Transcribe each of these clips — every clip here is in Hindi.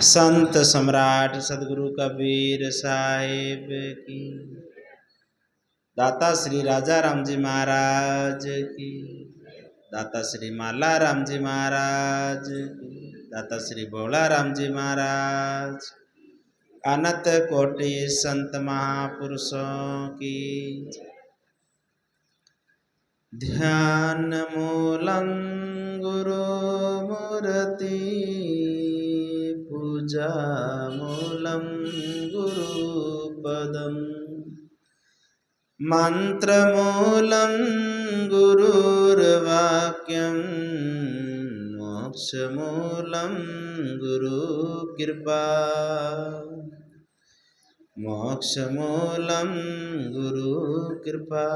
संत सम्राट सदगुरु कबीर साहिब की, दाता श्री राजा राम जी महाराज की, दाता श्री माला राम जी महाराज की, दाता श्री भोला राम जी महाराज, अनंत कोटि संत महापुरुषों की। ध्यान मूलं गुरु मूर्ति, पूजा मूलं गुरुपदम्, मंत्रमूलं गुरुर्वाक्यं, मोक्षमूलं गुरुकृपा, मोक्षमूलं गुरुकृपा।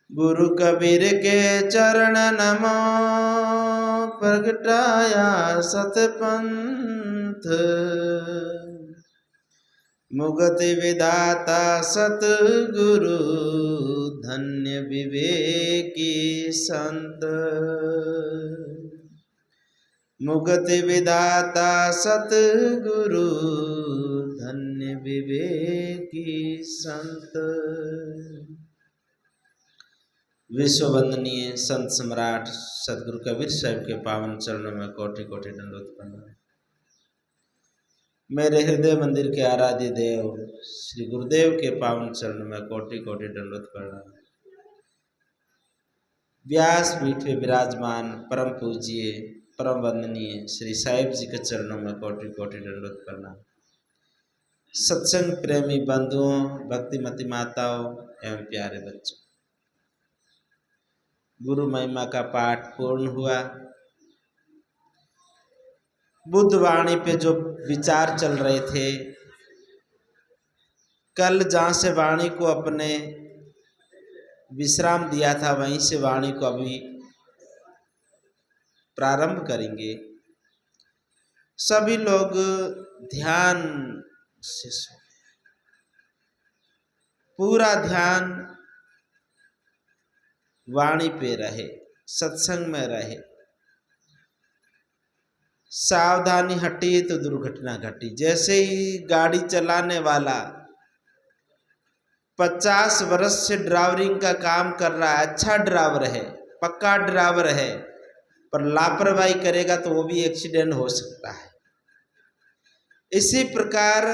गुरु कबीर के चरण नमो, प्रगटाया सतपंथ, मुगति विधाता सतगुरु, धन्य विवेकी संत। मुगति विधाता सतगुरु, धन्य विवेकी संत। विश्व वंदनीय संत सम्राट सदगुरु कबीर साहिब के पावन चरणों में कोटि कोटि दंडवत प्रणाम। मेरे हृदय मंदिर के आराध्य देव श्री गुरुदेव के पावन चरणों में कोटि कोटि दंडवत प्रणाम। व्यास पीठ पे विराजमान परम पूज्य परम वंदनीय श्री साहिब जी के चरणों में कोटि कोटि दंडवत प्रणाम। सत्संग प्रेमी बंधुओं, भक्तिमती माताओं एवं प्यारे बच्चों, गुरु महिमा का पाठ पूर्ण हुआ। बुद्ध वाणी पे जो विचार चल रहे थे, कल जहाँ से वाणी को अपने विश्राम दिया था वहीं से वाणी को अभी प्रारंभ करेंगे। सभी लोग ध्यान से सुने, पूरा ध्यान वाणी पे रहे, सत्संग में रहे। सावधानी हटी तो दुर्घटना घटी। जैसे ही गाड़ी चलाने वाला 50 वर्ष से ड्राइवरिंग का काम कर रहा है, अच्छा ड्राइवर है, पक्का ड्राइवर है, पर लापरवाही करेगा तो वो भी एक्सीडेंट हो सकता है। इसी प्रकार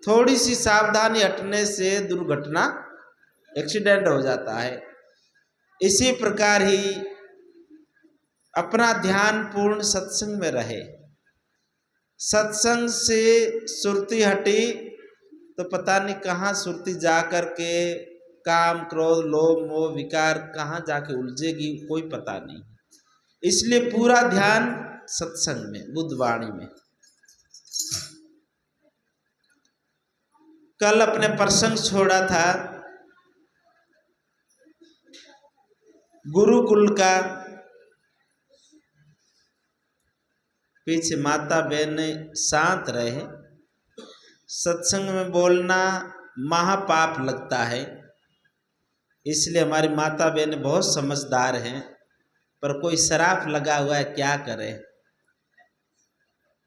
थोड़ी सी सावधानी हटने से दुर्घटना, एक्सीडेंट हो जाता है। इसी प्रकार ही अपना ध्यान पूर्ण सत्संग में रहे। सत्संग से सुरती हटी तो पता नहीं कहाँ सुरती जा कर के काम क्रोध लोभ मोह विकार कहाँ जाके उलझेगी, कोई पता नहीं। इसलिए पूरा ध्यान सत्संग में, बुद्ध वाणी में। कल अपने प्रसंग छोड़ा था गुरुकुल का। पीछे माता बहन शांत रहे। सत्संग में बोलना महापाप लगता है, इसलिए हमारी माता बहन बहुत समझदार हैं, पर कोई शराप लगा हुआ है, क्या करे।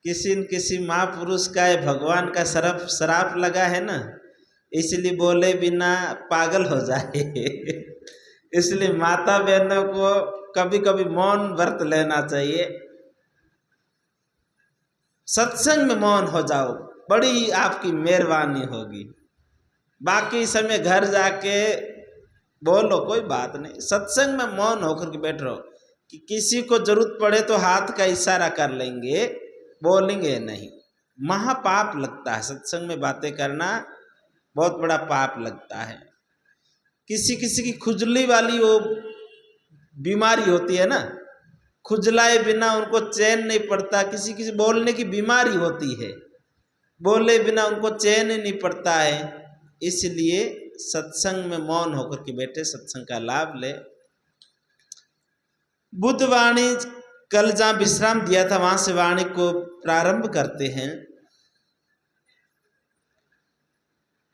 किसी न किसी महापुरुष का या भगवान का शराप लगा है ना, इसलिए बोले बिना पागल हो जाए। इसलिए माता बहनों को कभी कभी मौन व्रत लेना चाहिए। सत्संग में मौन हो जाओ, बड़ी आपकी मेहरबानी होगी। बाकी समय घर जाके बोलो, कोई बात नहीं। सत्संग में मौन होकर के बैठ रहो कि किसी को जरूरत पड़े तो हाथ का इशारा कर लेंगे, बोलेंगे नहीं। महापाप लगता है सत्संग में बातें करना, बहुत बड़ा पाप लगता है। किसी किसी की खुजली वाली वो बीमारी होती है ना, खुजलाए बिना उनको चैन नहीं पड़ता। किसी किसी बोलने की बीमारी होती है, बोले बिना उनको चैन ही नहीं पड़ता है। इसलिए सत्संग में मौन होकर के बैठे, सत्संग का लाभ ले। बुद्ध वाणी कल जहाँ विश्राम दिया था वहां से वाणी को प्रारंभ करते हैं।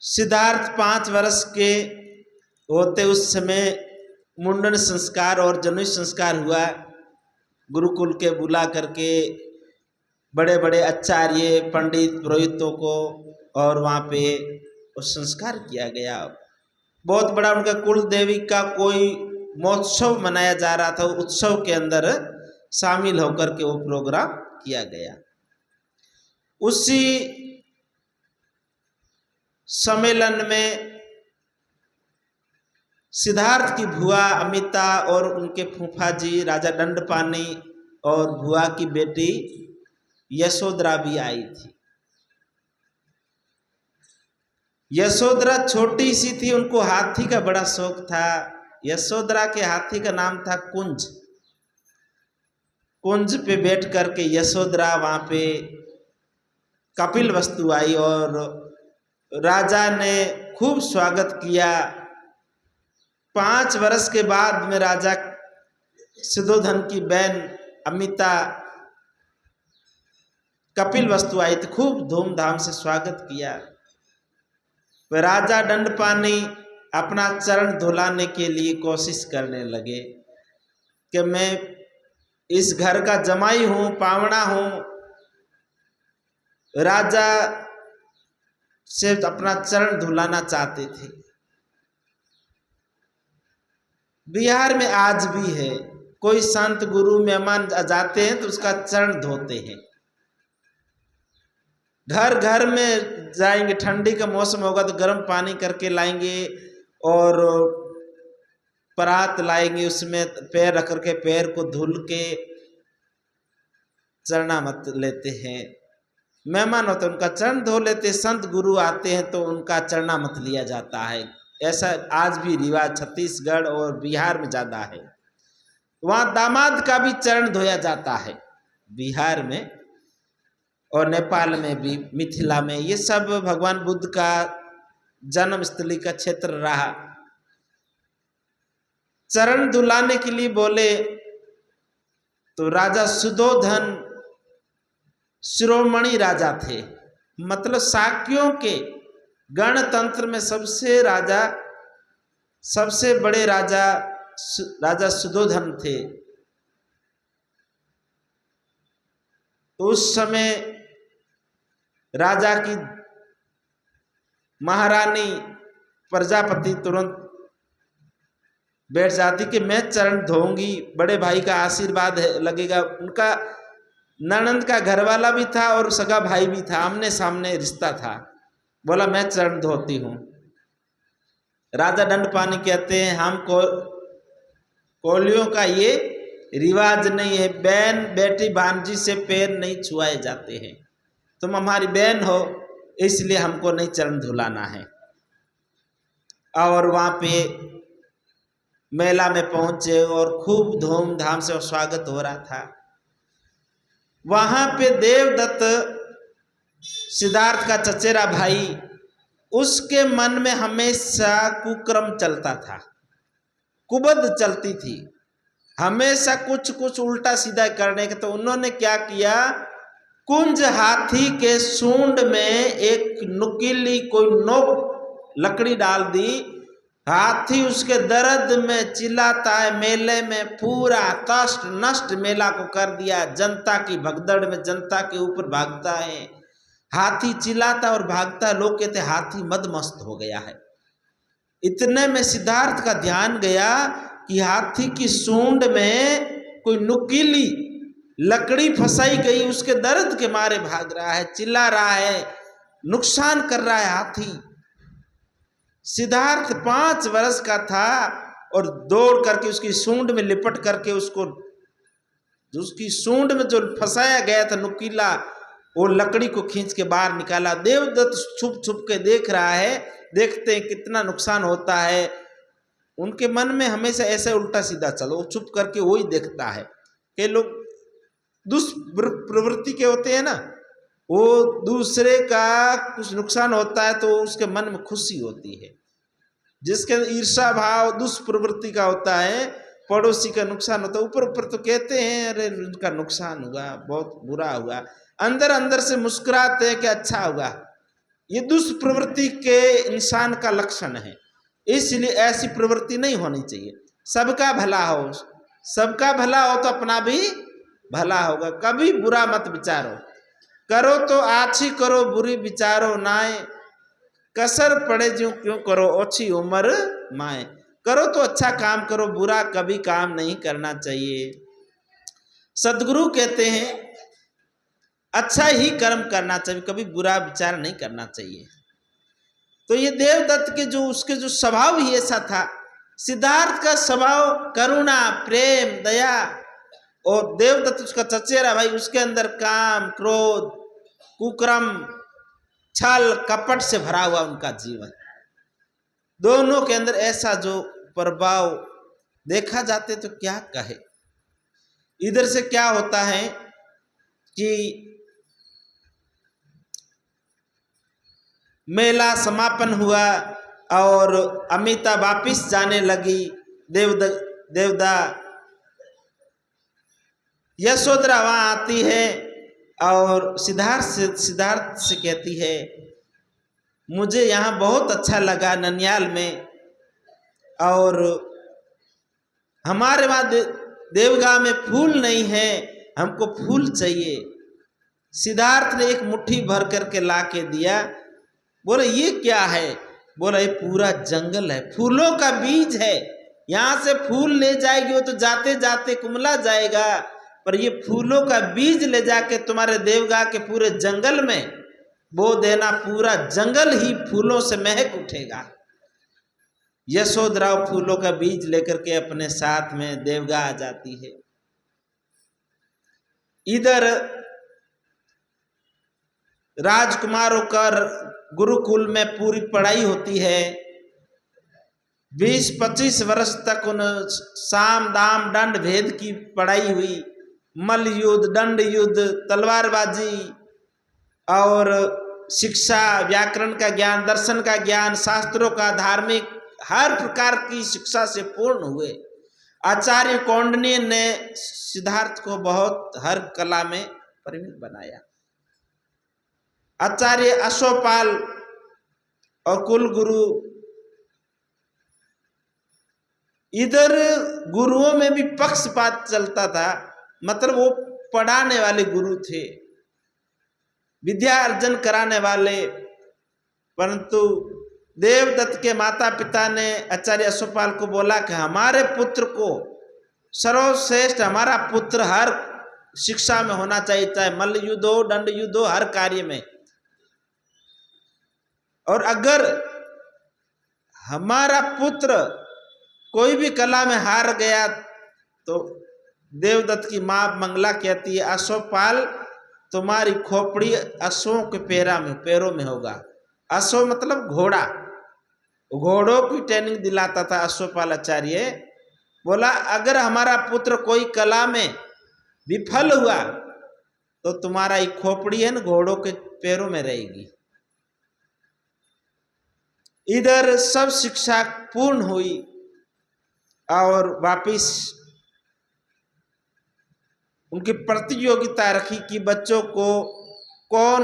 सिद्धार्थ 5 वर्ष के होते उस समय मुंडन संस्कार और जनेऊ संस्कार हुआ। गुरुकुल के बुला करके बड़े बड़े आचार्य पंडित पुरोहितों को, और वहाँ पे वो संस्कार किया गया। बहुत बड़ा उनका कुल देवी का कोई महोत्सव मनाया जा रहा था, उत्सव के अंदर शामिल होकर के वो प्रोग्राम किया गया। उसी सम्मेलन में सिद्धार्थ की भुआ अमिता और उनके फूफा जी राजा दंडपानी और भुआ की बेटी यशोधरा भी आई थी। यशोधरा छोटी सी थी, उनको हाथी का बड़ा शौक था। यशोधरा के हाथी का नाम था कुंज। कुंज पे बैठ करके यशोधरा वहाँ पे कपिलवस्तु आई और राजा ने खूब स्वागत किया। 5 वर्ष के बाद में राजा सुधोधन की बहन अमिता कपिलवस्तु आई थी, खूब धूमधाम से स्वागत किया। वह राजा दंडपानी अपना चरण धुलाने के लिए कोशिश करने लगे कि मैं इस घर का जमाई हूँ, पावना हूँ। राजा से अपना चरण धुलाना चाहते थे। बिहार में आज भी है, कोई संत गुरु मेहमान जाते हैं तो उसका चरण धोते हैं। घर घर में जाएंगे, ठंडी का मौसम होगा तो गर्म पानी करके लाएंगे और परात लाएंगे, उसमें पैर रख करके पैर को धुल के चरणामत लेते हैं। मेहमान होते उनका चरण धो लेते, संत गुरु आते हैं तो उनका चरणामत लिया जाता है। ऐसा आज भी रिवाज छत्तीसगढ़ और बिहार में ज़्यादा है। वहाँ दामाद का भी चरण धोया जाता है, बिहार में और नेपाल में भी, मिथिला में। ये सब भगवान बुद्ध का जन्मस्थली का क्षेत्र रहा। चरण धुलाने के लिए बोले तो राजा सुधोधन शिरोमणि राजा थे, मतलब शाक्यों के गणतंत्र में सबसे बड़े राजा सुधोधन थे। तो उस समय राजा की महारानी प्रजापति तुरंत बैठ जाती कि मैं चरण धोऊंगी, बड़े भाई का आशीर्वाद लगेगा। उनका ननंद का घरवाला भी था और सगा भाई भी था, आमने सामने रिश्ता था। बोला मैं चरण धोती हूँ। राजा दंडपानी कहते हैं हमको कोलियों का ये रिवाज नहीं है, बहन बेटी भांजी से पैर नहीं छुआए जाते हैं। तुम हमारी बहन हो इसलिए हमको नहीं चरण धुलाना है। और वहाँ पे मेला में पहुंचे और खूब धूमधाम से स्वागत हो रहा था। वहाँ पे देवदत्त सिद्धार्थ का चचेरा भाई, उसके मन में हमेशा कुक्रम चलता था, कुबद चलती थी, हमेशा कुछ उल्टा सीधा करने के। तो उन्होंने क्या किया, कुंज हाथी के सूंड में एक नुकीली कोई नोक लकड़ी डाल दी। हाथी उसके दर्द में चिल्लाता है, मेले में पूरा कष्ट नष्ट मेला को कर दिया। जनता की भगदड़ में जनता के ऊपर भागता है, हाथी चिल्लाता और भागता है। लोग कहते हाथी मदमस्त हो गया है। इतने में सिद्धार्थ का ध्यान गया कि हाथी की सूंड में कोई नुकीली लकड़ी फंसाई गई, उसके दर्द के मारे भाग रहा है, चिल्ला रहा है, नुकसान कर रहा है हाथी। सिद्धार्थ 5 वर्ष का था और दौड़ करके उसकी सूंड में लिपट करके उसकी सूंड में जो फंसाया गया था नुकीला, वो लकड़ी को खींच के बाहर निकाला। देवदत्त छुप छुप के देख रहा है, देखते हैं कितना नुकसान होता है। उनके मन में हमेशा ऐसे उल्टा सीधा चलो, वो चुप करके वही देखता है। कि लोग दुष्प्रवृत्ति के होते हैं ना, वो दूसरे का कुछ नुकसान होता है तो उसके मन में खुशी होती है। जिसके ईर्षा भाव दुष्प्रवृत्ति का होता है, पड़ोसी का नुकसान होता है, ऊपर ऊपर तो कहते हैं अरे उनका नुकसान हुआ, बहुत बुरा हुआ, अंदर अंदर से मुस्कुराते हैं कि अच्छा हुआ। ये दुष्प्रवृत्ति के इंसान का लक्षण है। इसलिए ऐसी प्रवृत्ति नहीं होनी चाहिए। सबका भला हो, सबका भला हो तो अपना भी भला होगा। कभी बुरा मत विचारो, करो तो आछी करो बुरी विचारो नाय, कसर पड़े जो क्यों करो ओछी उम्र माए। करो तो अच्छा काम करो, बुरा कभी काम नहीं करना चाहिए। सदगुरु कहते हैं अच्छा ही कर्म करना चाहिए, कभी बुरा विचार नहीं करना चाहिए। तो ये देवदत्त के जो उसके जो स्वभाव ही ऐसा था, सिद्धार्थ का स्वभाव करुणा, प्रेम, दया, और देवदत्त उसका चचेरा भाई, उसके अंदर काम, क्रोध, कुकर्म, छल, कपट से भरा हुआ उनका जीवन। दोनों के अंदर ऐसा जो प्रभाव देखा जाते तो क्या कहे। इधर से क्या होता है कि मेला समापन हुआ और अमिता वापिस जाने लगी। देवदा यशोधरा वहां आती है और सिद्धार्थ से कहती है मुझे यहाँ बहुत अच्छा लगा ननियाल में, और हमारे वहाँ देवगांव में फूल नहीं है, हमको फूल चाहिए। सिद्धार्थ ने एक मुट्ठी भर करके ला के दिया। बोले ये क्या है? बोला ये पूरा जंगल है, फूलों का बीज है, यहाँ से फूल ले जाएगी वो तो जाते जाते कुमला जाएगा, पर ये फूलों का बीज ले जाके तुम्हारे देवगांव के पूरे जंगल में बो देना, पूरा जंगल ही फूलों से महक उठेगा। यशोधरा फूलों का बीज लेकर के अपने साथ में देवगांव आ जाती है। इधर राजकुमारों का गुरुकुल में पूरी पढ़ाई होती है। 20-25 वर्ष तक उन साम दाम दंड भेद की पढ़ाई हुई, मल्ल युद्ध, दंड युद्ध, तलवारबाजी और शिक्षा, व्याकरण का ज्ञान, दर्शन का ज्ञान, शास्त्रों का, धार्मिक, हर प्रकार की शिक्षा से पूर्ण हुए। आचार्य कौंडिन्य ने सिद्धार्थ को बहुत हर कला में परिणत बनाया। आचार्य अश्वपाल और कुल गुरु, इधर गुरुओं में भी पक्षपात चलता था, मतलब वो पढ़ाने वाले गुरु थे, विद्या अर्जन कराने वाले, परंतु देवदत्त के माता पिता ने आचार्य अश्वपाल को बोला कि हमारे पुत्र को सर्वश्रेष्ठ, हमारा पुत्र हर शिक्षा में होना चाहिए, चाहे मल्ल युद्ध हो, दंड युद्ध हो, हर कार्य में। और अगर हमारा पुत्र कोई भी कला में हार गया तो देवदत्त की मां मंगला कहती है अश्वपाल तुम्हारी खोपड़ी अश्वों के पैरों में होगा। अश्व मतलब घोड़ा, घोड़ों की ट्रेनिंग दिलाता था अश्वपाल आचार्य। बोला अगर हमारा पुत्र कोई कला में विफल हुआ तो तुम्हारा ये खोपड़ी है ना घोड़ों के पैरों में रहेगी। इधर सब शिक्षा पूर्ण हुई और वापिस उनकी प्रतियोगिता रखी कि बच्चों को कौन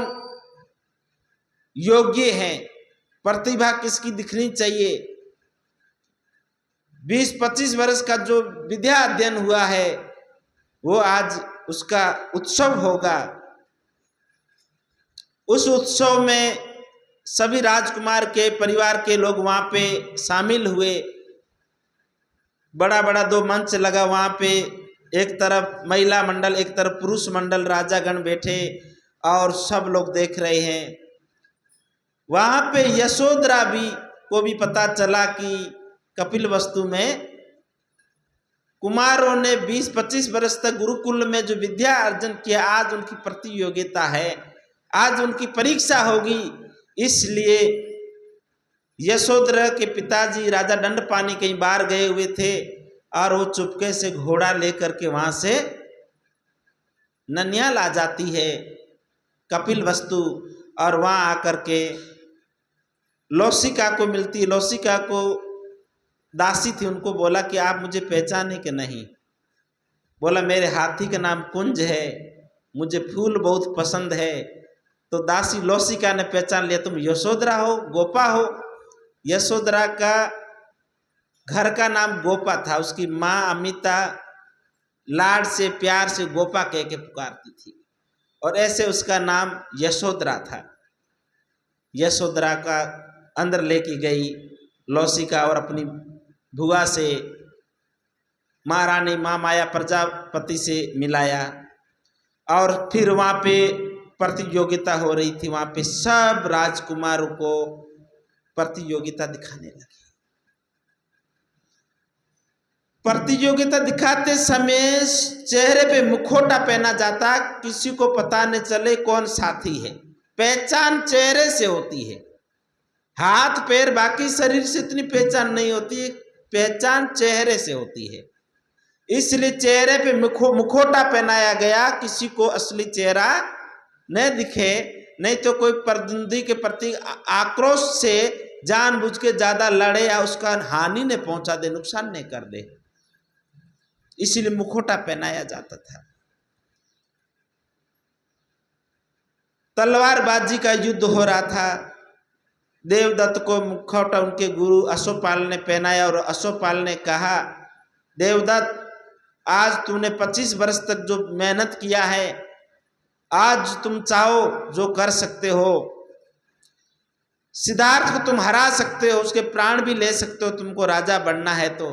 योग्य है, प्रतिभा किसकी दिखनी चाहिए। 20-25 वर्ष का जो विद्या अध्ययन हुआ है वो आज उसका उत्सव होगा। उस उत्सव में सभी राजकुमार के परिवार के लोग वहाँ पे शामिल हुए। बड़ा बड़ा 2 मंच लगा वहाँ पे, एक तरफ महिला मंडल, एक तरफ पुरुष मंडल, राजागण बैठे और सब लोग देख रहे हैं। वहाँ पे यशोधरा को भी पता चला कि कपिलवस्तु में कुमारों ने 20-25 वर्ष तक गुरुकुल में जो विद्या अर्जन किया, आज उनकी प्रतियोगिता है, आज उनकी परीक्षा होगी। इसलिए यशोधरा के पिताजी राजा दंडपानी कहीं बाहर गए हुए थे और वो चुपके से घोड़ा लेकर के वहां से ननियाल आ जाती है कपिलवस्तु, और वहां आकर के लौसिका को मिलती। लौसिका को दासी थी, उनको बोला कि आप मुझे पहचाने कि नहीं। बोला मेरे हाथी का नाम कुंज है, मुझे फूल बहुत पसंद है। तो दासी लौसिका ने पहचान लिया, तुम यशोधरा हो, गोपा हो। यशोधरा का घर का नाम गोपा था, उसकी माँ अमिता लाड से प्यार से गोपा कह के पुकारती थी। और ऐसे उसका नाम यशोधरा था। यशोधरा का अंदर लेके गई लौसिका और अपनी भुआ से महारानी माँ माया प्रजापति से मिलाया। और फिर वहाँ पे प्रतियोगिता हो रही थी, वहाँ पे सब राजकुमारों को प्रतियोगिता दिखाने लगे। प्रतियोगिता दिखाते समय चेहरे पे मुखौटा पहना जाता, किसी को पता न चले कौन साथी है। पहचान चेहरे से होती है, हाथ पैर बाकी शरीर से इतनी पहचान नहीं होती, पहचान चेहरे से होती है। इसलिए चेहरे पे मुखौटा पहनाया गया, किसी को असली चेहरा न दिखे, नहीं तो कोई प्रतिद्वंदी के प्रति आक्रोश से जानबूझ के ज्यादा लड़े या उसका हानि न पहुंचा दे, नुकसान नहीं कर दे, इसीलिए मुखौटा पहनाया जाता था। तलवारबाजी का युद्ध हो रहा था। देवदत्त को मुखौटा उनके गुरु अश्वपाल ने पहनाया और अश्वपाल ने कहा, देवदत्त आज तूने 25 वर्ष तक जो मेहनत किया है, आज तुम चाहो जो कर सकते हो। सिद्धार्थ को तुम हरा सकते हो, उसके प्राण भी ले सकते हो, तुमको राजा बनना है तो।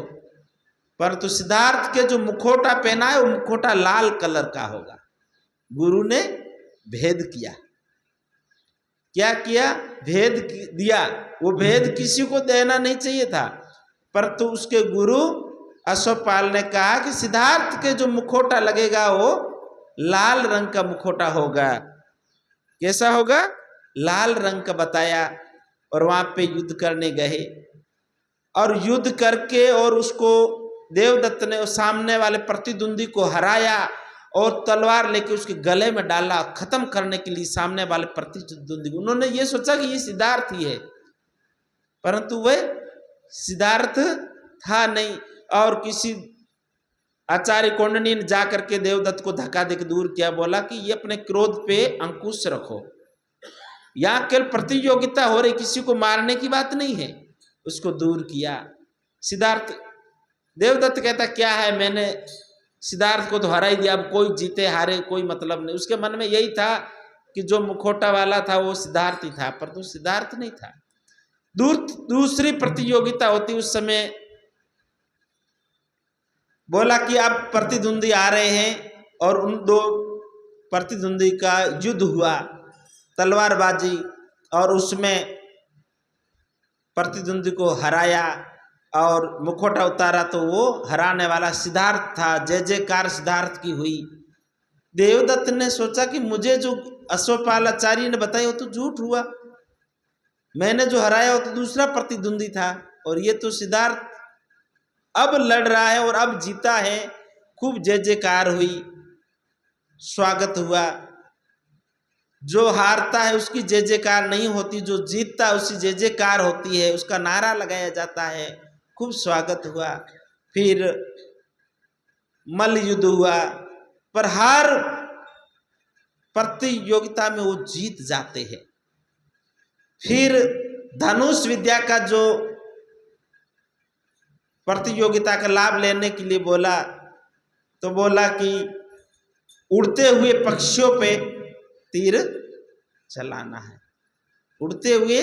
परंतु सिद्धार्थ के जो मुखौटा पहना है वो मुखौटा लाल कलर का होगा। गुरु ने भेद किया। क्या किया? भेद दिया। वो भेद किसी को देना नहीं चाहिए था, परंतु उसके गुरु अश्वपाल ने कहा कि सिद्धार्थ के जो मुखौटा लगेगा वो लाल रंग का मुखौटा होगा। कैसा होगा? लाल रंग का बताया। और वहां पे युद्ध करने गए और युद्ध करके और उसको देवदत्त ने उस सामने वाले प्रतिद्वंदी को हराया और तलवार लेके उसके गले में डाला, खत्म करने के लिए सामने वाले प्रतिद्वंदी को। उन्होंने ये सोचा कि ये सिद्धार्थ ही है, परंतु वह सिद्धार्थ था नहीं। और किसी आचार्य कौंडिन्य ने जाकर के देवदत्त को धक्का देकर दूर किया, बोला कि ये अपने क्रोध पे अंकुश रखो, यहाँ केवल प्रतियोगिता हो रही, किसी को मारने की बात नहीं है। उसको दूर किया। सिद्धार्थ देवदत्त कहता क्या है, मैंने सिद्धार्थ को तो हरा ही दिया, अब कोई जीते हारे कोई मतलब नहीं। उसके मन में यही था कि जो मुखौटा वाला था वो सिद्धार्थ ही था, परंतु सिद्धार्थ नहीं था। दूसरी प्रतियोगिता होती, उस समय बोला कि अब प्रतिद्वंदी आ रहे हैं और उन दो प्रतिद्वंदी का युद्ध हुआ, तलवारबाजी, और उसमें प्रतिद्वंदी को हराया और मुखौटा उतारा तो वो हराने वाला सिद्धार्थ था। जय जयकार सिद्धार्थ की हुई। देवदत्त ने सोचा कि मुझे जो अश्वपाल आचार्य ने बताया वो तो झूठ हुआ, मैंने जो हराया वो तो दूसरा प्रतिद्वंदी था और ये तो सिद्धार्थ अब लड़ रहा है और अब जीता है। खूब जय जयकार हुई, स्वागत हुआ। जो हारता है उसकी जय जयकार नहीं होती, जो जीतता है उसकी जय जयकार होती है, उसका नारा लगाया जाता है। खूब स्वागत हुआ। फिर मल्ल युद्ध हुआ, पर हर प्रतियोगिता में वो जीत जाते हैं। फिर धनुष विद्या का जो प्रतियोगिता का लाभ लेने के लिए बोला, तो बोला कि उड़ते हुए पक्षियों पे तीर चलाना है, उड़ते हुए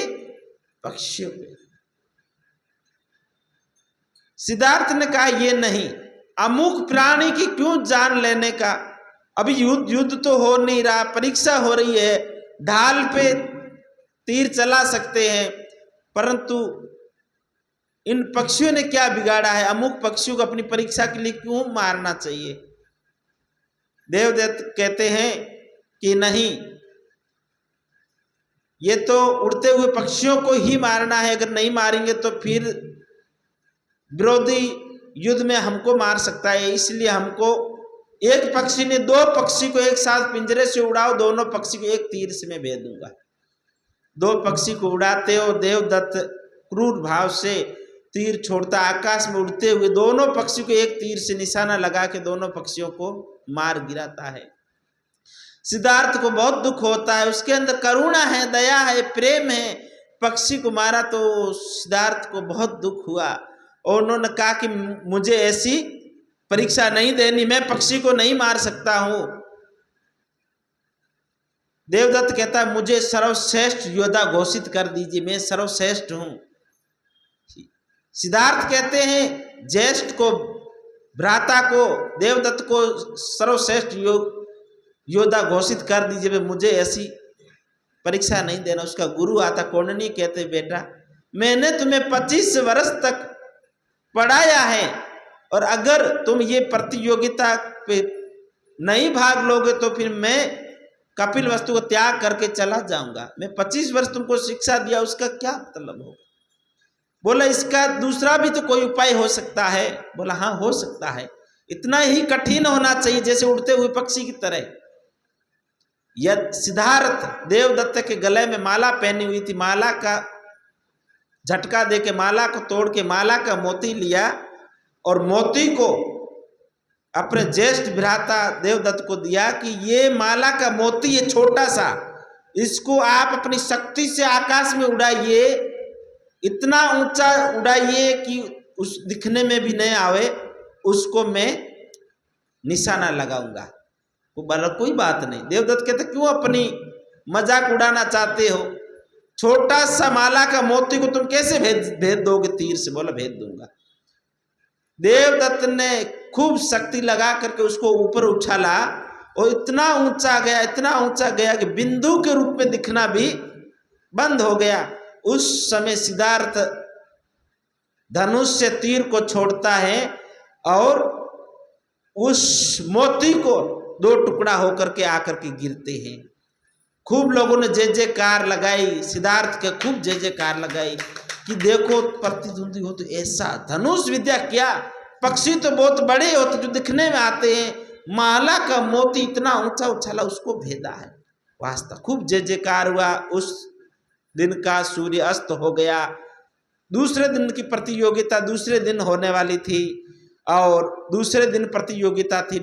पक्षियों पे। सिद्धार्थ ने कहा ये नहीं, अमुक प्राणी की क्यों जान लेने का, अभी युद्ध तो हो नहीं रहा, परीक्षा हो रही है, ढाल पे तीर चला सकते हैं, परंतु इन पक्षियों ने क्या बिगाड़ा है, अमुक पक्षियों को अपनी परीक्षा के लिए क्यों मारना चाहिए। देवदत्त कहते हैं कि नहीं, ये तो उड़ते हुए पक्षियों को ही मारना है, अगर नहीं मारेंगे तो फिर विरोधी युद्ध में हमको मार सकता है, इसलिए हमको एक पक्षी ने दो पक्षी को एक साथ पिंजरे से उड़ाओ, दोनों पक्षी को एक तीर से मैं भेज दूंगा। दो पक्षी को उड़ाते हो, देवदत्त क्रूर भाव से तीर छोड़ता, आकाश में उड़ते हुए दोनों पक्षी को एक तीर से निशाना लगा के दोनों पक्षियों को मार गिराता है। सिद्धार्थ को बहुत दुख होता है, उसके अंदर करुणा है, दया है, प्रेम है। पक्षी को मारा तो सिद्धार्थ को बहुत दुख हुआ और उन्होंने कहा कि मुझे ऐसी परीक्षा नहीं देनी, मैं पक्षी को नहीं मार सकता हूं। देवदत्त कहता है मुझे सर्वश्रेष्ठ योद्धा घोषित कर दीजिए, मैं सर्वश्रेष्ठ हूं। सिद्धार्थ कहते हैं ज्येष्ठ को, भ्राता को, देवदत्त को सर्वश्रेष्ठ योद्धा घोषित कर दीजिए, मुझे ऐसी परीक्षा नहीं देना। उसका गुरु आता कौंडनी कहते बेटा मैंने तुम्हें 25 वर्ष तक पढ़ाया है और अगर तुम ये प्रतियोगिता पे नहीं भाग लोगे तो फिर मैं कपिल वस्तु को त्याग करके चला जाऊंगा। मैं 25 वर्ष तुमको शिक्षा दिया, उसका क्या मतलब होगा? बोला इसका दूसरा भी तो कोई उपाय हो सकता है। बोला हाँ हो सकता है, इतना ही कठिन होना चाहिए जैसे उड़ते हुए पक्षी की तरह। यह सिद्धार्थ देवदत्त के गले में माला पहनी हुई थी, माला का झटका दे के माला को तोड़ के माला का मोती लिया और मोती को अपने ज्येष्ठ भ्राता देवदत्त को दिया कि ये माला का मोती ये छोटा सा, इसको आप अपनी शक्ति से आकाश में उड़ाइए, इतना ऊंचा उड़ाइए कि उस दिखने में भी नहीं आवे, उसको मैं निशाना लगाऊंगा। वो बोला कोई बात नहीं। देवदत्त कहते क्यों अपनी मजाक उड़ाना चाहते हो? छोटा सा माला का मोती को तुम कैसे भेद दोगे तीर से? बोला भेद दूंगा। देवदत्त ने खूब शक्ति लगा करके उसको ऊपर उछाला और इतना ऊंचा गया, इतना ऊंचा गया कि बिंदु के रूप में दिखना भी बंद हो गया। उस समय सिद्धार्थ धनुष से तीर को छोड़ता है और उस मोती को 2 टुकड़ा होकर के आकर के गिरते हैं। खूब लोगों ने जय जयकार लगाई, सिद्धार्थ के खूब जय जयकार लगाई कि देखो प्रतिद्वंदी हो तो ऐसा धनुष विद्या क्या, पक्षी तो बहुत बड़े होते जो दिखने में आते हैं, माला का मोती इतना ऊंचा उछाला उसको भेदा है। वास्तव खूब जय जयकार हुआ। उस दिन का सूर्य अस्त हो गया। दूसरे दिन की प्रतियोगिता दूसरे दिन होने वाली थी और दूसरे दिन प्रतियोगिता थी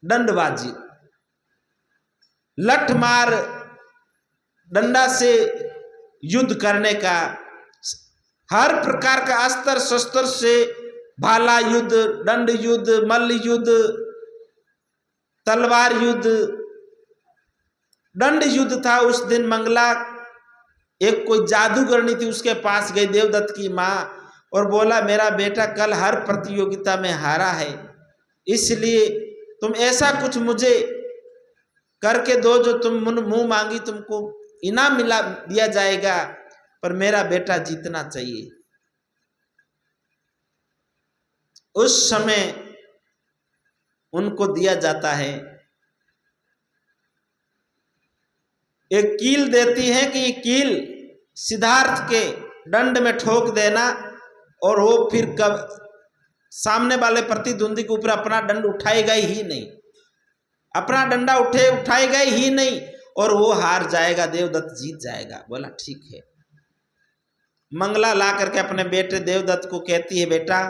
दंडबाजी, लठ मार डंडा से युद्ध करने का। हर प्रकार का अस्त्र शस्त्र से भाला युद्ध, दंड युद्ध, मल्ल युद्ध, तलवार युद्ध, दंड युद्ध था। उस दिन मंगला एक कोई जादूगरनी थी, उसके पास गई देवदत्त की माँ और बोला मेरा बेटा कल हर प्रतियोगिता में हारा है, इसलिए तुम ऐसा कुछ मुझे करके दो जो तुम मुंह मांगी तुमको इनाम मिला दिया जाएगा, पर मेरा बेटा जीतना चाहिए। उस समय उनको दिया जाता है, एक कील देती है कि ये कील सिद्धार्थ के दंड में ठोक देना और वो फिर कब सामने वाले प्रतिद्वंदी के ऊपर अपना दंड उठाएगा ही नहीं, अपना डंडा उठाएगा ही नहीं और वो हार जाएगा, देवदत्त जीत जाएगा। बोला ठीक है। मंगला ला करके अपने बेटे देवदत्त को कहती है बेटा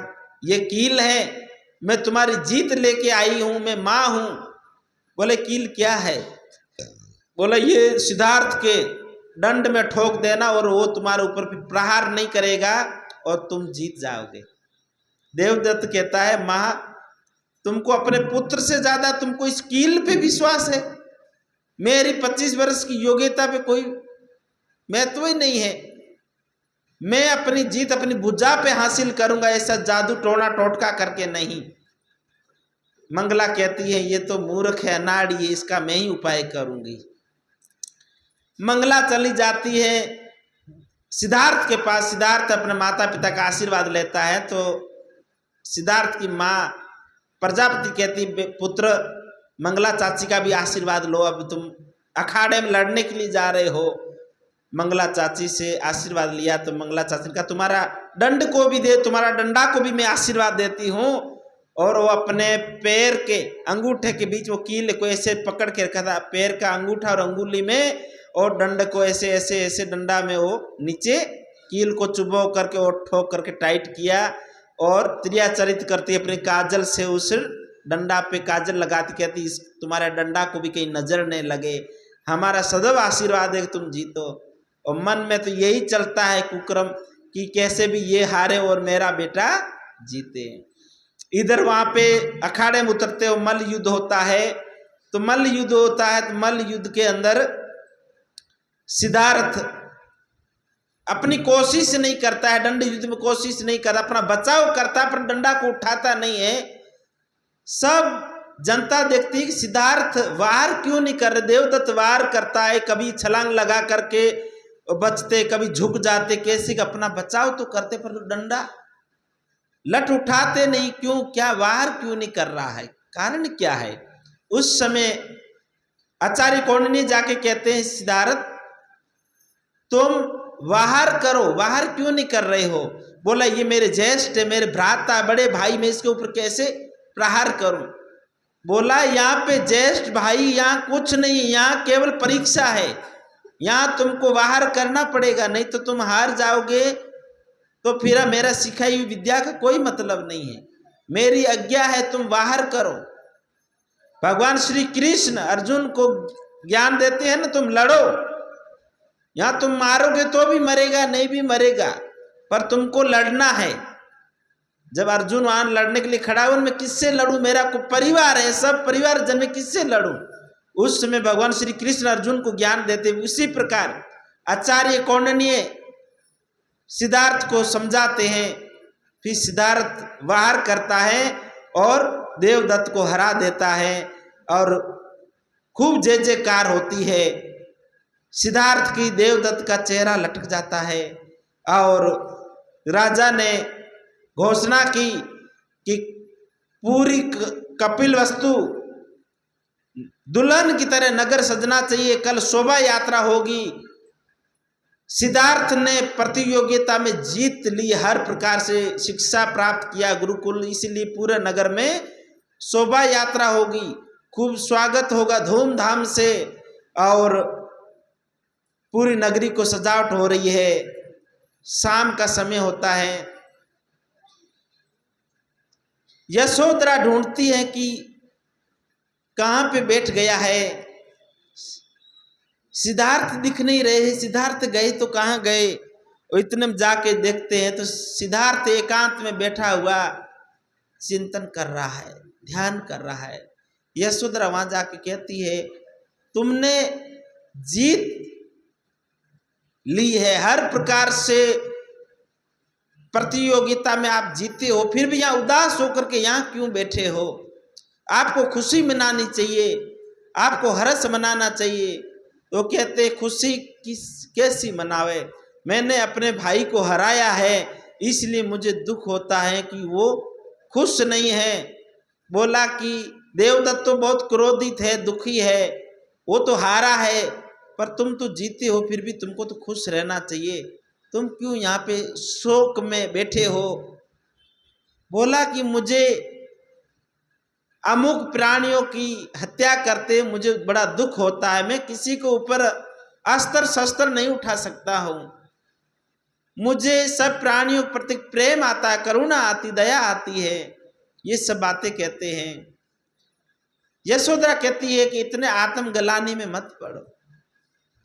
ये कील है, मैं तुम्हारी जीत लेके आई हूं, मैं माँ हूं। बोले कील क्या है? बोला ये सिद्धार्थ के दंड में ठोक देना और वो तुम्हारे ऊपर भी प्रहार नहीं करेगा और तुम जीत जाओगे। देवदत्त कहता है माँ तुमको अपने पुत्र से ज्यादा तुमको इस कील पे विश्वास है, मेरी 25 वर्ष की योग्यता पे कोई महत्व ही नहीं है, मैं अपनी जीत अपनी भुजा पे हासिल करूंगा, ऐसा जादू टोना टोटका करके नहीं। मंगला कहती है ये तो मूर्ख है, अनाड़ी है, इसका मैं ही उपाय करूंगी। मंगला चली जाती है सिद्धार्थ के पास। सिद्धार्थ अपने माता पिता का आशीर्वाद लेता है तो सिद्धार्थ की माँ प्रजापति कहती पुत्र मंगला चाची का भी आशीर्वाद लो, अब तुम अखाड़े में लड़ने के लिए जा रहे हो। मंगला चाची से आशीर्वाद लिया तो मंगला चाची ने कहा तुम्हारा दंड को भी दे, तुम्हारा डंडा को भी मैं आशीर्वाद देती हूँ। और वो अपने पैर के अंगूठे के बीच वो कील को ऐसे पकड़ के रखा था, पैर का अंगूठा और अंगुली में, और डंड को ऐसे ऐसे ऐसे डंडा में वो नीचे कील को चुबो करके और ठोक करके टाइट किया और त्रियाचरित करती अपने काजल से उस डंडा पे काजल लगाती, कहती इस तुम्हारे डंडा को भी कहीं नजर नहीं लगे, हमारा सदैव आशीर्वाद है कि तुम जीतो। और मन में तो यही चलता है कुक्रम कि कैसे भी ये हारे और मेरा बेटा जीते। इधर वहां पे अखाड़े में उतरते हो, मल्ल युद्ध होता है। तो मल्ल युद्ध होता है तो मल्ल युद्ध के अंदर सिद्धार्थ अपनी कोशिश नहीं करता है, दंड युद्ध में कोशिश नहीं करता, अपना बचाव करता पर डंडा को उठाता नहीं है। सब जनता देखती है कि सिद्धार्थ वार क्यों नहीं कर रहे। देवदत्त वार करता है, कभी छलांग लगा करके बचते, कभी झुक जाते, कैसे का अपना बचाव तो करते पर तो डंडा लठ उठाते नहीं। क्यों, क्या वार क्यों नहीं कर रहा है, कारण क्या है। उस समय आचार्य कौंडिन्य जाके कहते हैं सिद्धार्थ तुम वाहर करो, वाहर क्यों नहीं कर रहे हो। बोला ये मेरे ज्येष्ठ है, मेरे भ्राता बड़े भाई, मैं इसके ऊपर कैसे प्रहार करूं। बोला यहाँ पे ज्येष्ठ भाई यहाँ कुछ नहीं, यहाँ केवल परीक्षा है, यहाँ तुमको वाहर करना पड़ेगा, नहीं तो तुम हार जाओगे तो फिर मेरा सिखाई हुई विद्या का कोई मतलब नहीं है। मेरी आज्ञा है तुम वाहर करो। भगवान श्री कृष्ण अर्जुन को ज्ञान देते हैं ना, तुम लड़ो, यहां तुम मारोगे तो भी मरेगा, नहीं भी मरेगा, पर तुमको लड़ना है। जब अर्जुन वहां लड़ने के लिए खड़ा हुआ, मैं किससे लड़ूं, मेरा को परिवार है, सब परिवार जन में किससे लड़ूं। उस समय भगवान श्री कृष्ण अर्जुन को ज्ञान देते। उसी प्रकार आचार्य कौंडिन्य सिद्धार्थ को समझाते हैं, फिर सिद्धार्थ वार करता है और देवदत्त को हरा देता है और खूब जय जयकार होती है। सिद्धार्थ की देवदत्त का चेहरा लटक जाता है और राजा ने घोषणा की कि पूरी कपिल वस्तु दुल्हन की तरह नगर सजना चाहिए, कल शोभा यात्रा होगी। सिद्धार्थ ने प्रतियोगिता में जीत ली, हर प्रकार से शिक्षा प्राप्त किया गुरुकुल, इसलिए पूरे नगर में शोभा यात्रा होगी, खूब स्वागत होगा धूमधाम से और पूरी नगरी को सजावट हो रही है। शाम का समय होता है, यशोधरा ढूंढती है कि कहाँ पे बैठ गया है, सिद्धार्थ दिख नहीं रहे, सिद्धार्थ गए तो कहाँ गए। और इतने में जाके देखते हैं तो सिद्धार्थ एकांत में बैठा हुआ चिंतन कर रहा है, ध्यान कर रहा है। यशोधरा वहां जाके कहती है तुमने जीत ली है, हर प्रकार से प्रतियोगिता में आप जीते हो, फिर भी यहाँ उदास होकर के यहाँ क्यों बैठे हो। आपको खुशी मनानी चाहिए, आपको हर्ष मनाना चाहिए। तो कहते खुशी किस कैसी मनावे, मैंने अपने भाई को हराया है, इसलिए मुझे दुख होता है कि वो खुश नहीं है। बोला कि देवदत्त तो बहुत क्रोधित है, दुखी है, वो तो हारा है, पर तुम तो जीते हो, फिर भी तुमको तो खुश रहना चाहिए, तुम क्यों यहाँ पे शोक में बैठे हो। बोला कि मुझे अमुक प्राणियों की हत्या करते मुझे बड़ा दुख होता है, मैं किसी को ऊपर अस्त्र शस्त्र नहीं उठा सकता हूं, मुझे सब प्राणियों के प्रति प्रेम आता है, करुणा आती, दया आती है। ये सब बातें कहते हैं। यशोधरा कहती है कि इतने आत्मगलानी में मत पड़ो।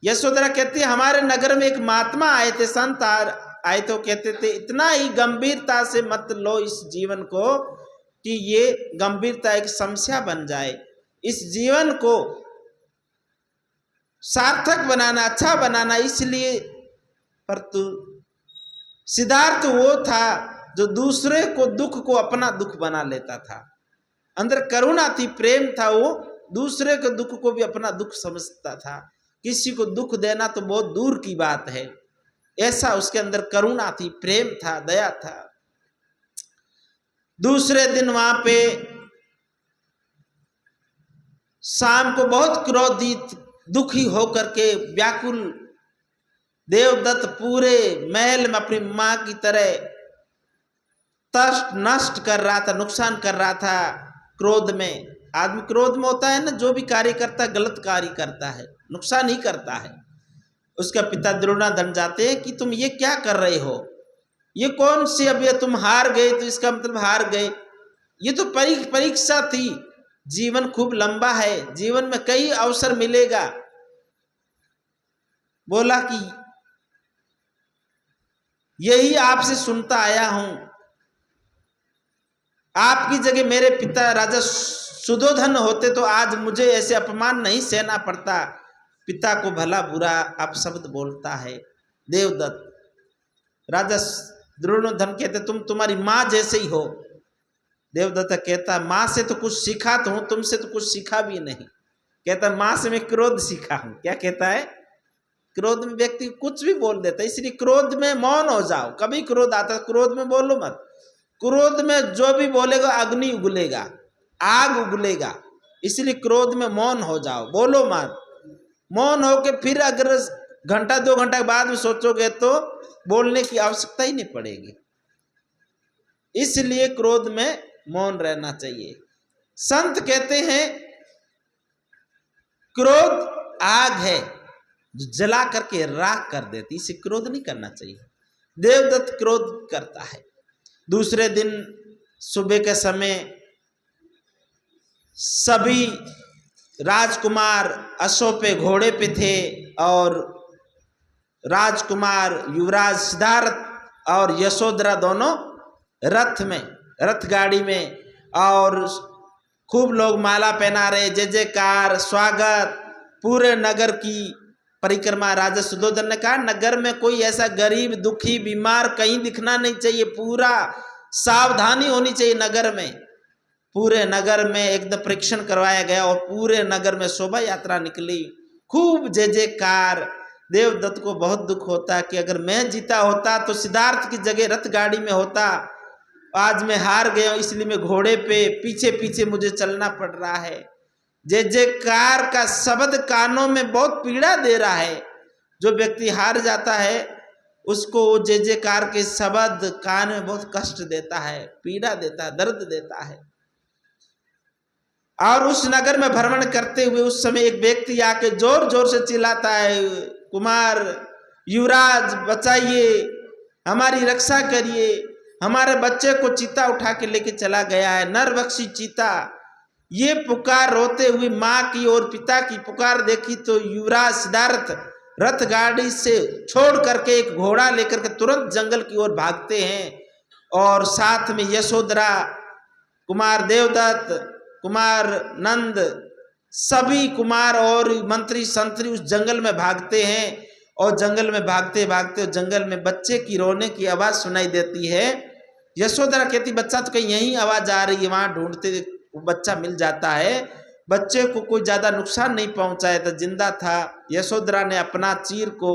यशोधरा कहती है हमारे नगर में एक महात्मा आए थे, संत आए तो कहते थे इतना ही गंभीरता से मत लो इस जीवन को कि ये गंभीरता एक समस्या बन जाए। इस जीवन को सार्थक बनाना, अच्छा बनाना, इसलिए। पर तू सिद्धार्थ वो था जो दूसरे को दुख को अपना दुख बना लेता था, अंदर करुणा थी, प्रेम था, वो दूसरे के दुख को भी अपना दुख समझता था। किसी को दुख देना तो बहुत दूर की बात है, ऐसा उसके अंदर करुणा थी, प्रेम था, दया था। दूसरे दिन वहां पे शाम को बहुत क्रोधित दुखी होकर के व्याकुल देवदत्त पूरे महल में अपनी मां की तरह तष्ट नष्ट कर रहा था, नुकसान कर रहा था। क्रोध में, आदमी क्रोध में होता है ना, जो भी कार्य करता है गलत कार्य करता है, नुकसान ही करता है। उसका पिता द्रोणाधन जाते हैं कि तुम ये क्या कर रहे हो, ये कौन सी, अब ये तुम हार गए तो इसका मतलब हार गए, ये तो परीक्षा थी, जीवन खूब लंबा है, जीवन में कई अवसर मिलेगा। बोला कि यही आपसे सुनता आया हूं, आपकी जगह मेरे पिता राजा सुधोधन होते तो आज मुझे ऐसे अपमान नहीं सहना पड़ता। पिता को भला बुरा अपशब्द बोलता है। देवदत्त राजा दुर्योधन कहते तुम्हारी माँ जैसे ही हो। देवदत्त कहता माँ से तो कुछ सीखा तो हूं, तुमसे तो कुछ सीखा भी नहीं। कहता माँ से मैं क्रोध सीखा हूं। क्या कहता है? क्रोध में व्यक्ति कुछ भी बोल देता है, इसलिए क्रोध में मौन हो जाओ। कभी क्रोध आता क्रोध में बोलो मत। क्रोध में जो भी बोलेगा अग्नि उगलेगा, आग उगलेगा, इसलिए क्रोध में मौन हो जाओ, बोलो मत। मौन होके फिर अगर घंटा 2 घंटा बाद में सोचोगे तो बोलने की आवश्यकता ही नहीं पड़ेगी। इसलिए क्रोध में मौन रहना चाहिए। संत कहते हैं क्रोध आग है जो जला करके राख कर देती, इसे क्रोध नहीं करना चाहिए। देवदत्त क्रोध करता है। दूसरे दिन सुबह के समय सभी राजकुमार अश्व पे घोड़े पे थे और राजकुमार युवराज सिद्धार्थ और यशोधरा दोनों रथ गाड़ी में, और खूब लोग माला पहना रहे, जय जयकार स्वागत। पूरे नगर की परिक्रमा। राजा सुधोधन ने कहा नगर में कोई ऐसा गरीब दुखी बीमार कहीं दिखना नहीं चाहिए, पूरा सावधानी होनी चाहिए नगर में। पूरे नगर में एकदम परीक्षण करवाया गया और पूरे नगर में शोभा यात्रा निकली, खूब जय जयकार। देवदत्त को बहुत दुख होता कि अगर मैं जीता होता तो सिद्धार्थ की जगह रथ गाड़ी में होता। आज मैं हार गया, इसलिए मैं घोड़े पे पीछे पीछे मुझे चलना पड़ रहा है। जय जयकार का शब्द कानों में बहुत पीड़ा दे रहा है। जो व्यक्ति हार जाता है उसको जय जयकार के शब्द कान में बहुत कष्ट देता है, पीड़ा देता है, दर्द देता है। और उस नगर में भ्रमण करते हुए उस समय एक व्यक्ति आके जोर जोर से चिल्लाता है, कुमार युवराज बचाइए, हमारी रक्षा करिए, हमारे बच्चे को चीता उठा के लेके चला गया है, नरभक्षी चीता। ये पुकार रोते हुए माँ की और पिता की पुकार देखी तो युवराज सिद्धार्थ रथ गाड़ी से छोड़ करके एक घोड़ा लेकर के तुरंत जंगल की ओर भागते हैं और साथ में यशोधरा, कुमार देवदत्त, कुमार नंद, सभी कुमार और मंत्री संतरी उस जंगल में भागते हैं। और जंगल में भागते भागते जंगल में बच्चे की रोने की आवाज सुनाई देती है। यशोधरा कहती बच्चा तो कहीं यहीं आवाज आ रही है, वहां ढूंढते बच्चा मिल जाता है। बच्चे को कोई ज्यादा नुकसान नहीं पहुंचाया था, जिंदा था। यशोधरा ने अपना चीर को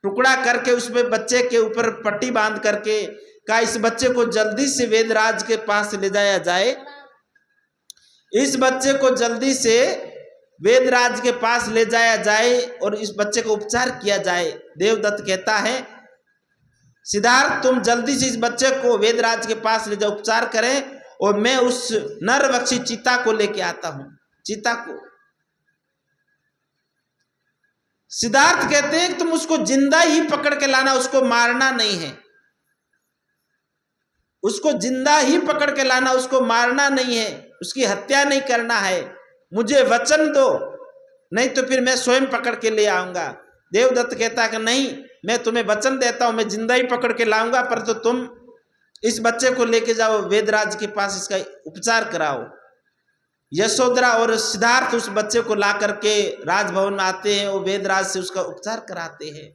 टुकड़ा करके उसमें बच्चे के ऊपर पट्टी बांध करके कहा इस बच्चे को जल्दी से वेदराज के पास ले जाया जाए, इस बच्चे को जल्दी से वेदराज के पास ले जाया जाए और इस बच्चे को उपचार किया जाए। देवदत्त कहता है सिद्धार्थ तुम जल्दी से इस बच्चे को वेदराज के पास ले जाओ, उपचार करें और मैं उस नरभक्षी चीता को लेके आता हूं। चीता को सिद्धार्थ कहते हैं तुम उसको जिंदा ही पकड़ के लाना, उसको मारना नहीं है, उसको जिंदा ही पकड़ के लाना, उसको मारना नहीं है, उसकी हत्या नहीं करना है। मुझे वचन दो, नहीं तो फिर मैं स्वयं पकड़ के ले आऊंगा। देवदत्त कहता है कि नहीं, मैं तुम्हें वचन देता हूं, मैं जिंदा ही पकड़ के लाऊंगा, पर तो तुम इस बच्चे को लेके जाओ वेदराज के पास, इसका उपचार कराओ। यशोधरा और सिद्धार्थ उस बच्चे को ला करके राजभवन में आते हैं और वेदराज से उसका उपचार कराते हैं।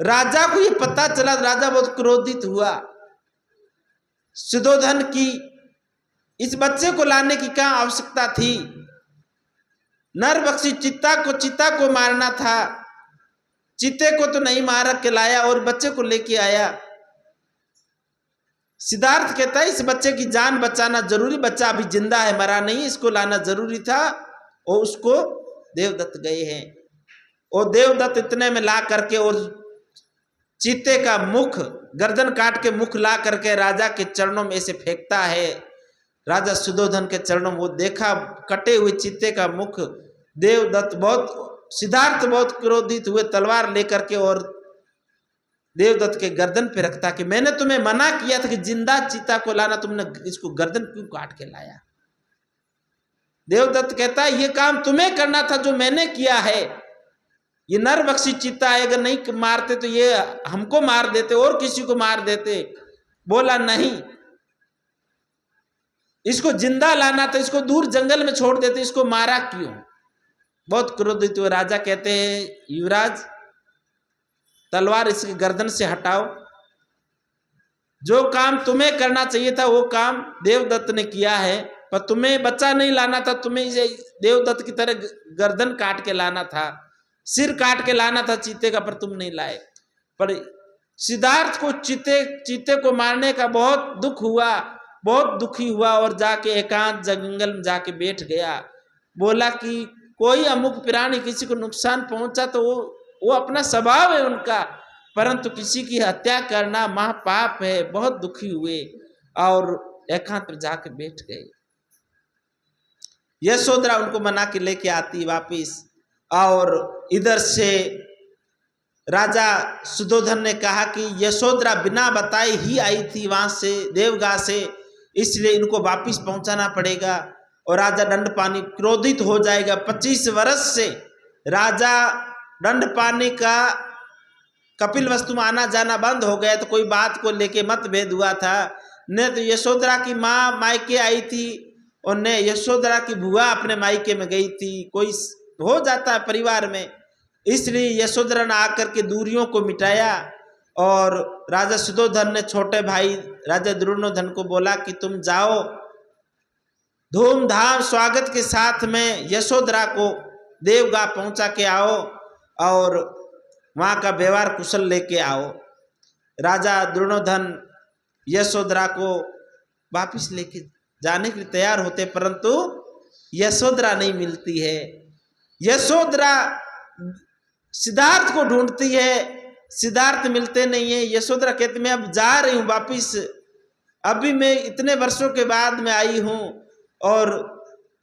राजा को ये पता चला, राजा बहुत क्रोधित हुआ। सुधोधन की इस बच्चे को लाने की क्या आवश्यकता थी? नरभक्षी चीता को मारना था, चीते को तो नहीं मार के लाया और बच्चे को लेके आया। सिद्धार्थ कहता है इस बच्चे की जान बचाना जरूरी, बच्चा अभी जिंदा है, मरा नहीं, इसको लाना जरूरी था। और उसको देवदत्त गए हैं और देवदत्त इतने में ला करके और चीते का मुख, गर्दन काट के मुख ला करके राजा के चरणों में ऐसे फेंकता है। राजा सुधोधन के चरणों में वो देखा कटे हुए चीते का मुख। देवदत्त सिद्धार्थ बहुत क्रोधित हुए, तलवार लेकर के और देवदत्त के गर्दन पे रखता कि मैंने तुम्हें मना किया था कि जिंदा चीता को लाना, तुमने इसको गर्दन क्यों काट के लाया? देवदत्त कहता है ये काम तुम्हें करना था जो मैंने किया है। ये नरभक्षी चीता है, अगर नहीं मारते तो ये हमको मार देते और किसी को मार देते। बोला नहीं, इसको जिंदा लाना था, इसको दूर जंगल में छोड़ देते, इसको मारा क्यों? बहुत क्रोधित हुए। राजा कहते हैं युवराज तलवार इसकी गर्दन से हटाओ। जो काम तुम्हें करना चाहिए था वो काम देवदत्त ने किया है, पर तुम्हें बच्चा नहीं लाना था, तुम्हें इसे देवदत्त की तरह गर्दन काट के लाना था, सिर काट के लाना था चीते का, पर तुम नहीं लाए। पर सिद्धार्थ को चीते को मारने का बहुत दुख हुआ, बहुत दुखी हुआ और जाके एकांत जंगल में जाके बैठ गया। बोला कि कोई अमुक प्राणी किसी को नुकसान पहुंचा तो वो अपना स्वभाव है उनका, परंतु किसी की हत्या करना महापाप है। बहुत दुखी हुए और एकांत में जाके बैठ गए। यशोधरा उनको मना के लेके आती वापिस, और इधर से राजा सुधोधन ने कहा कि यशोधरा बिना बताए ही आई थी वहां से देवगा से, इसलिए इनको वापिस पहुंचाना पड़ेगा। और राजा दंडपानी क्रोधित हो जाएगा। 25 वर्ष से राजा दंडपानी का कपिलवस्तु में आना जाना बंद हो गया, तो कोई बात को लेके मतभेद हुआ था। न तो यशोधरा की माँ मायके आई थी और न यशोधरा की बुआ अपने मायके में गई थी। कोई हो जाता है परिवार में, इसलिए यशोधरा ने आकर के दूरियों को मिटाया। और राजा सुधोधन ने छोटे भाई राजा दुर्योधन को बोला कि तुम जाओ, धूमधाम स्वागत के साथ में यशोधरा को देवगा पहुंचा के आओ और वहाँ का व्यवहार कुशल लेके आओ। राजा दुर्योधन यशोधरा को वापिस लेके जाने के लिए तैयार होते, परंतु यशोधरा नहीं मिलती है। यशोधरा सिद्धार्थ को ढूंढती है, सिद्धार्थ मिलते नहीं है। यशोधरा कहती मैं अब जा रही हूँ वापिस, अभी मैं इतने वर्षों के बाद मैं आई हूँ और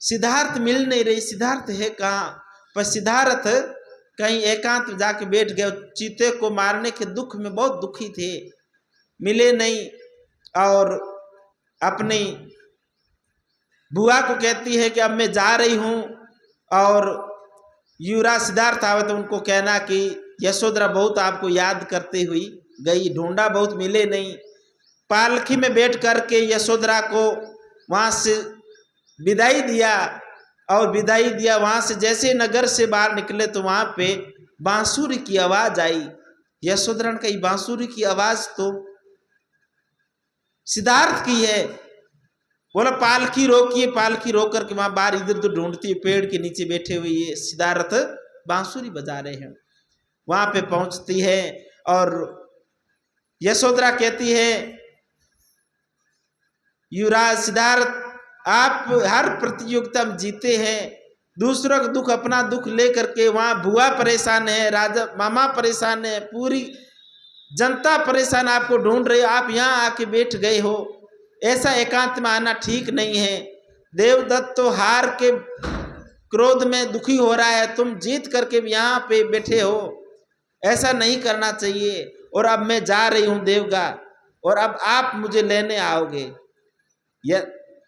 सिद्धार्थ मिल नहीं रही, सिद्धार्थ है कहाँ? पर सिद्धार्थ कहीं एकांत में जाके बैठ गए। चीते को मारने के दुख में बहुत दुखी थे, मिले नहीं। और अपनी बुआ को कहती है कि अब मैं जा रही हूँ, और युवराज सिद्धार्थ आवे तो उनको कहना कि यशोधरा बहुत आपको याद करती हुई गई, ढूंढा बहुत मिले नहीं। पालकी में बैठ करके यशोधरा को वहाँ से विदाई दिया, और विदाई दिया वहाँ से जैसे नगर से बाहर निकले तो वहाँ पे बांसुरी की आवाज़ आई। यशोधरा ने कही बांसुरी की आवाज़ तो सिद्धार्थ की है। बोला पालकी रोकिए, पालकी रोक करके वहाँ बाहर इधर उधर ढूंढती है, पेड़ के नीचे बैठे हुए ये सिद्धार्थ बांसुरी बजा रहे हैं। वहाँ पे पहुँचती है और यशोधरा कहती है युवराज सिद्धार्थ आप हर प्रतियोगिता में जीते हैं, दूसरों का दुख अपना दुख लेकर के, वहाँ बुआ परेशान है, राजा मामा परेशान है, पूरी जनता परेशान आपको ढूंढ रही है, आप यहाँ आके बैठ गए हो। ऐसा एकांत में आना ठीक नहीं है। देवदत्त तो हार के क्रोध में दुखी हो रहा है, तुम जीत करके भी यहाँ पे बैठे हो, ऐसा नहीं करना चाहिए। और अब मैं जा रही हूँ देवगा, और अब आप मुझे लेने आओगे।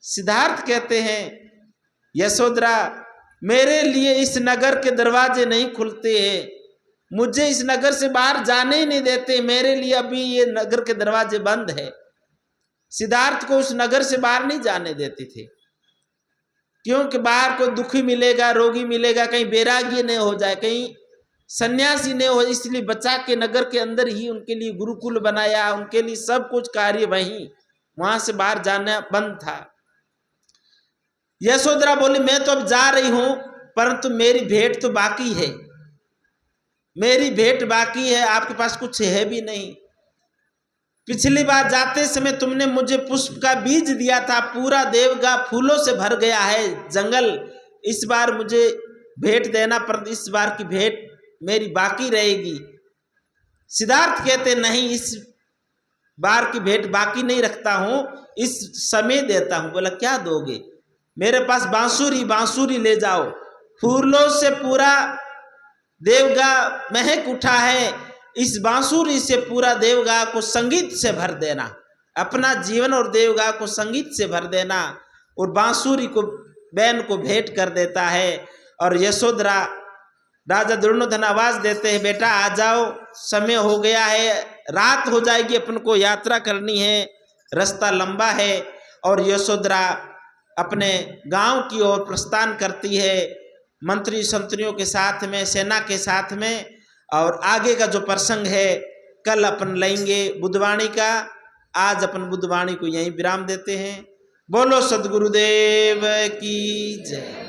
सिद्धार्थ कहते हैं यशोधरा मेरे लिए इस नगर के दरवाजे नहीं खुलते हैं, मुझे इस नगर से बाहर जाने ही नहीं देते, मेरे लिए अभी ये नगर के दरवाजे बंद है। सिद्धार्थ को उस नगर से बाहर नहीं जाने देते थे, क्योंकि बाहर कोई दुखी मिलेगा, रोगी मिलेगा, कहीं बैरागी नहीं हो जाए, कहीं सन्यासी नहीं हो, इसलिए बचा के नगर के अंदर ही उनके लिए गुरुकुल बनाया, उनके लिए सब कुछ कार्य वहां से बाहर जाना बंद था। यशोधरा बोली मैं तो अब जा रही हूं, परंतु मेरी भेंट तो बाकी है, मेरी भेंट बाकी है, आपके पास कुछ है भी नहीं। पिछली बार जाते समय तुमने मुझे पुष्प का बीज दिया था, पूरा देवगा फूलों से भर गया है जंगल, इस बार मुझे भेंट देना, परंतु इस बार की भेंट मेरी बाकी रहेगी। सिद्धार्थ कहते नहीं, इस बार की भेंट बाकी नहीं रखता हूं, इस समय देता हूं। बोला क्या दोगे? मेरे पास बांसुरी ले जाओ, फूलों से पूरा देवगा महक उठा है, इस बांसुरी से पूरा देवगा को संगीत से भर देना, अपना जीवन और देवगा को संगीत से भर देना। और बांसुरी को बैन को भेंट कर देता है। और यशोधरा राजा दुर्योधन आवाज देते हैं बेटा आ जाओ, समय हो गया है, रात हो जाएगी, अपन को यात्रा करनी है, रास्ता लंबा है। और यशोधरा अपने गांव की ओर प्रस्थान करती है, मंत्री संतरियों के साथ में, सेना के साथ में। और आगे का जो प्रसंग है कल अपन लेंगे बुद्धवाणी का। आज अपन बुद्धवाणी को यहीं विराम देते हैं। बोलो सद्गुरुदेव की जय।